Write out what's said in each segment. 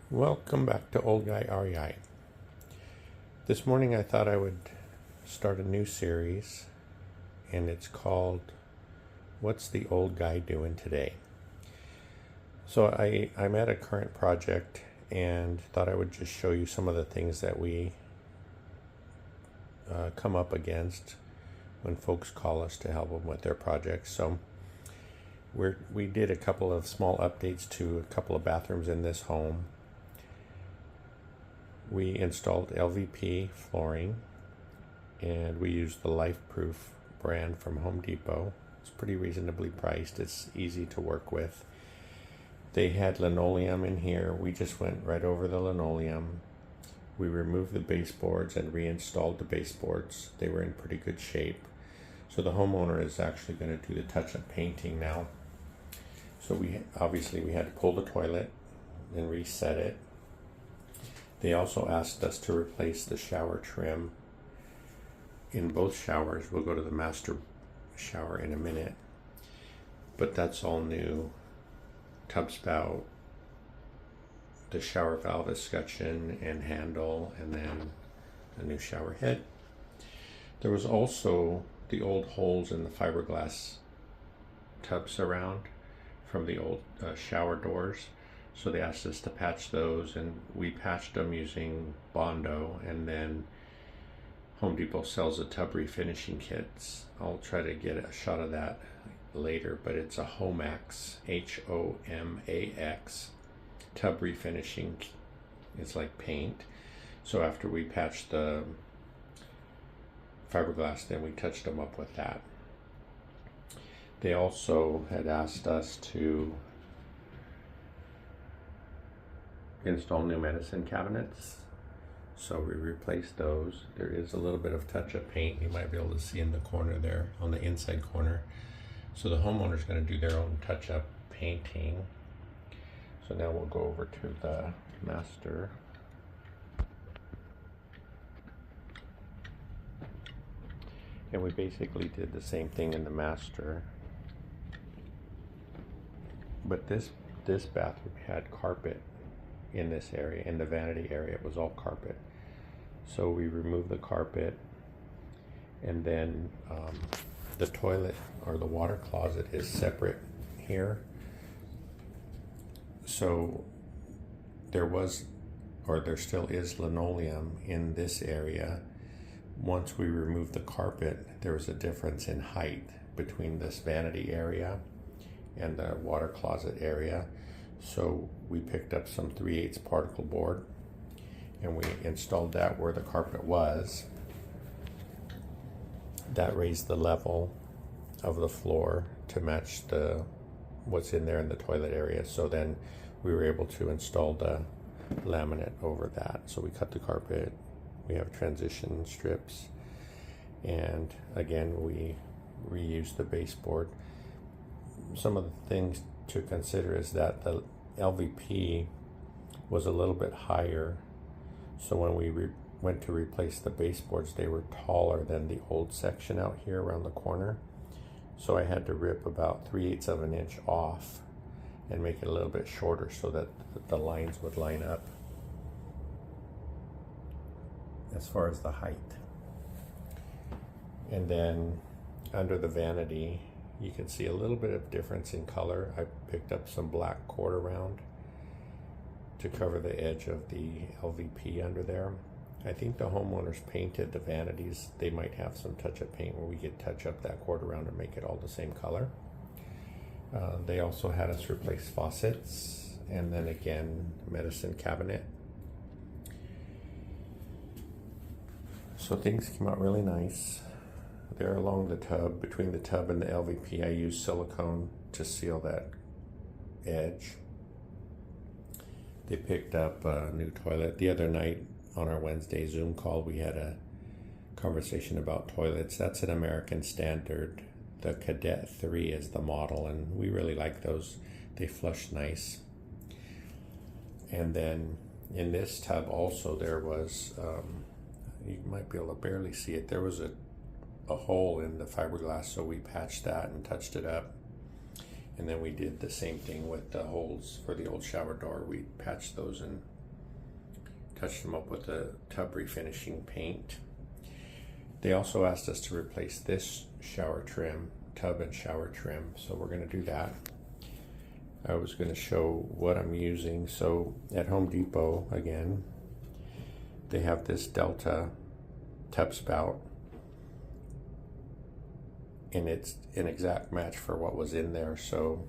Welcome back to Old Guy REI. This morning I thought I would start a new series, and it's called What's the Old Guy Doing Today? So I'm at a current project and thought I would just show you some of the things that we come up against when folks call us to help them with their projects. So we did a couple of small updates to a couple of bathrooms in this home. We installed LVP flooring, and we used the LifeProof brand from Home Depot. It's pretty reasonably priced. It's easy to work with. They had linoleum in here. We just went right over the linoleum. We removed the baseboards and reinstalled the baseboards. They were in pretty good shape. So the homeowner is actually going to do the touch-up painting now. So we had to pull the toilet and reset it. They also asked us to replace the shower trim in both showers. We'll go to the master shower in a minute, but that's all new. Tub spout, the shower valve escutcheon and handle, and then a new shower head. There was also the old holes in the fiberglass tub surround from the old shower doors. So they asked us to patch those, and we patched them using Bondo, and then Home Depot sells the tub refinishing kits. I'll try to get a shot of that later, but it's a Homax, Homax, tub refinishing. It's like paint. So after we patched the fiberglass, then we touched them up with that. They also had asked us to install new medicine cabinets, so we replaced those. There is a little bit of touch-up paint you might be able to see in the corner there, on the inside corner. So the homeowner's going to do their own touch-up painting. So now we'll go over to the master. And we basically did the same thing in the master, but this bathroom had carpet in this area. In the vanity area, it was all carpet. So we removed the carpet, and then the toilet or the water closet is separate here. So there still is linoleum in this area. Once we removed the carpet, there was a difference in height between this vanity area and the water closet area. So we picked up some 3/8 particle board, and we installed that where the carpet was. That raised the level of the floor to match what's in there in the toilet area. So then we were able to install the laminate over that. So we cut the carpet, we have transition strips, and again we reused the baseboard. Some of the things to consider is that the LVP was a little bit higher, so when we went to replace the baseboards, they were taller than the old section out here around the corner. So I had to rip about 3/8 of an inch off and make it a little bit shorter so that the lines would line up as far as the height. And then under the vanity, you can see a little bit of difference in color. I picked up some black quarter round to cover the edge of the LVP under there. I think the homeowners painted the vanities. They might have some touch-up paint where we could touch up that quarter round and make it all the same color. They also had us replace faucets, and then again, medicine cabinet. So things came out really nice. There along the tub, between the tub and the LVP, I used silicone to seal that edge. They picked up a new toilet. The other night on our Wednesday Zoom call, we had a conversation about toilets. That's an American Standard. The Cadet 3 is the model, and we really like those. They flush nice. And then in this tub also there was, you might be able to barely see it, there was a hole in the fiberglass, so we patched that and touched it up. And then we did the same thing with the holes for the old shower door. We patched those and touched them up with the tub refinishing paint. They also asked us to replace this shower trim, tub and shower trim, so we're going to do that. I was going to show what I'm using. So at Home Depot, again, they have this Delta tub spout, and it's an exact match for what was in there. So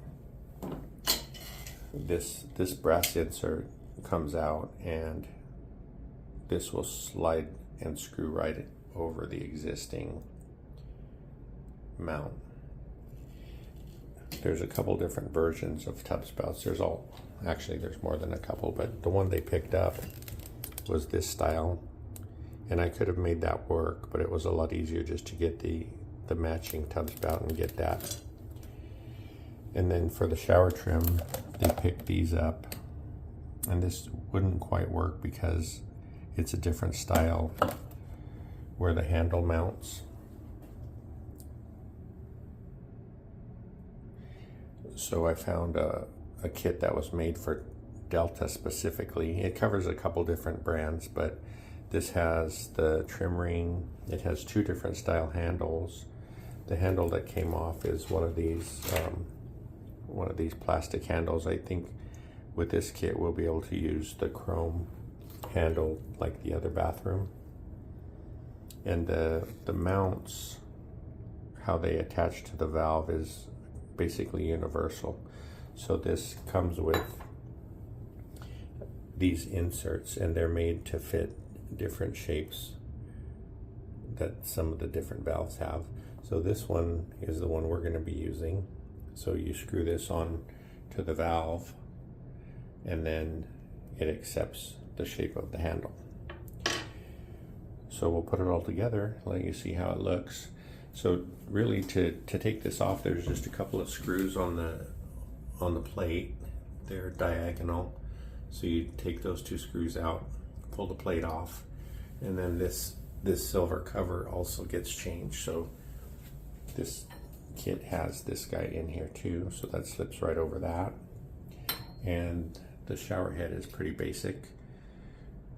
this brass insert comes out, and this will slide and screw right over the existing mount. There's a couple different versions of tub spouts. There's more than a couple, but the one they picked up was this style, and I could have made that work, but it was a lot easier just to get the matching tub spout and get that. And then for the shower trim, they picked these up, and this wouldn't quite work because it's a different style where the handle mounts. So I found a kit that was made for Delta specifically. It covers a couple different brands, but this has the trim ring. It has two different style handles. The handle that came off is one of these plastic handles. I think with this kit we'll be able to use the chrome handle like the other bathroom. And the mounts, how they attach to the valve, is basically universal. So this comes with these inserts, and they're made to fit different shapes that some of the different valves have. So this one is the one we're going to be using. So you screw this on to the valve, and then it accepts the shape of the handle. So we'll put it all together, let you see how it looks. So really, to take this off, there's just a couple of screws on the plate. They're diagonal. So you take those two screws out, pull the plate off, and then this silver cover also gets changed. So this kit has this guy in here too, so that slips right over that. And the shower head is pretty basic.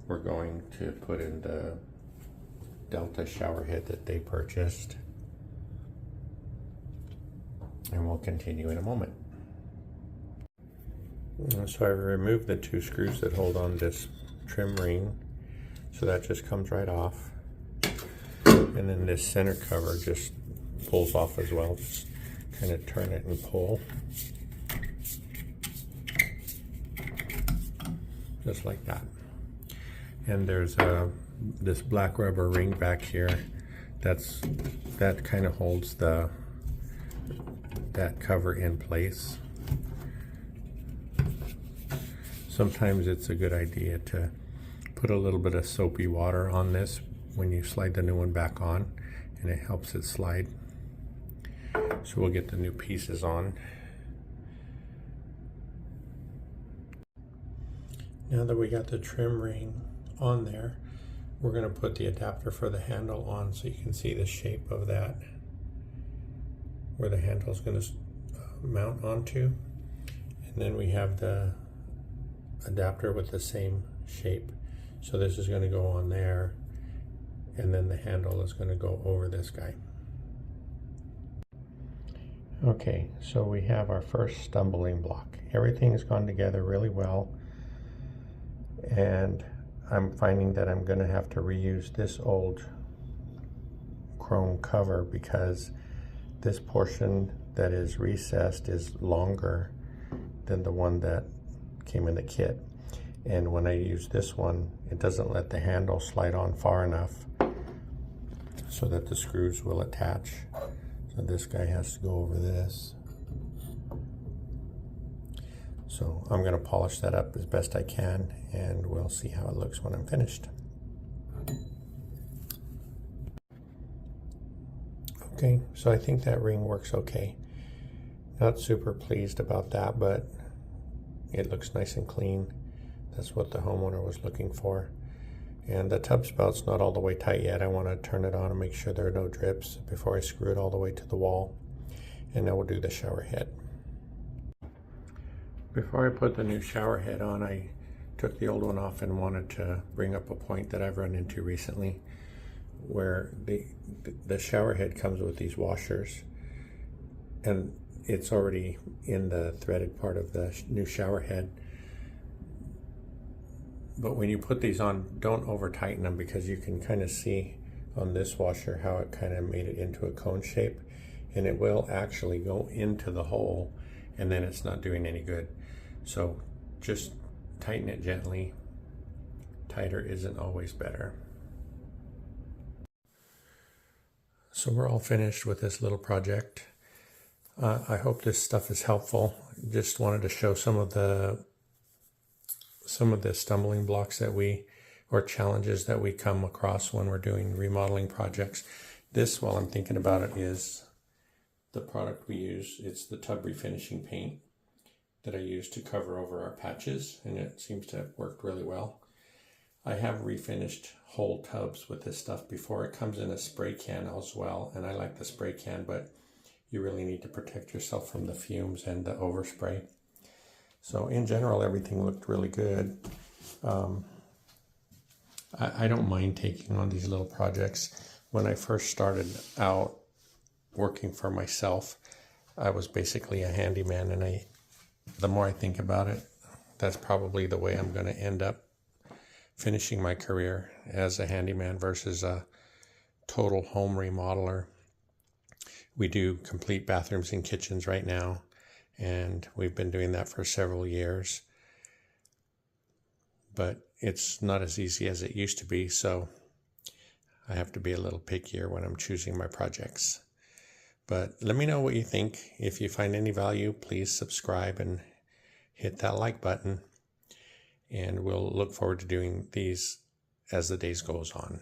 We're going to put in the Delta shower head that they purchased, and we'll continue in a moment. So I removed the two screws that hold on this trim ring, so that just comes right off. And then this center cover just pulls off as well. Just kind of turn it and pull, just like that. And there's this black rubber ring back here that kind of holds that cover in place. Sometimes it's a good idea to put a little bit of soapy water on this when you slide the new one back on, and it helps it slide. So we'll get the new pieces on. Now that we got the trim ring on there, we're going to put the adapter for the handle on, so you can see the shape of that, where the handle is going to mount onto. And then we have the adapter with the same shape. So this is going to go on there, and then the handle is going to go over this guy. Okay, so we have our first stumbling block. Everything has gone together really well, and I'm finding that I'm going to have to reuse this old chrome cover because this portion that is recessed is longer than the one that came in the kit. And when I use this one, it doesn't let the handle slide on far enough so that the screws will attach. So this guy has to go over this. So I'm going to polish that up as best I can, and we'll see how it looks when I'm finished. Okay, so I think that ring works okay. Not super pleased about that, but it looks nice and clean. That's what the homeowner was looking for. And the tub spout's not all the way tight yet. I want to turn it on and make sure there are no drips before I screw it all the way to the wall. And then we'll do the shower head. Before I put the new shower head on, I took the old one off and wanted to bring up a point that I've run into recently, where the shower head comes with these washers, and it's already in the threaded part of the new shower head. But when you put these on, don't over tighten them, because you can kind of see on this washer how it kind of made it into a cone shape, and it will actually go into the hole, and then it's not doing any good. So just tighten it gently. Tighter isn't always better. So we're all finished with this little project. I hope this stuff is helpful. Just wanted to show some of the stumbling blocks or challenges that we come across when we're doing remodeling projects. This, while I'm thinking about it, is the product we use. It's the tub refinishing paint that I use to cover over our patches, and it seems to have worked really well. I have refinished whole tubs with this stuff before. It comes in a spray can as well, and I like the spray can, but you really need to protect yourself from the fumes and the overspray. So in general, everything looked really good. I don't mind taking on these little projects. When I first started out working for myself, I was basically a handyman, and the more I think about it, that's probably the way I'm going to end up finishing my career, as a handyman versus a total home remodeler. We do complete bathrooms and kitchens right now, and we've been doing that for several years. But it's not as easy as it used to be, so I have to be a little pickier when I'm choosing my projects. But let me know what you think. If you find any value, please subscribe and hit that like button. And we'll look forward to doing these as the days goes on.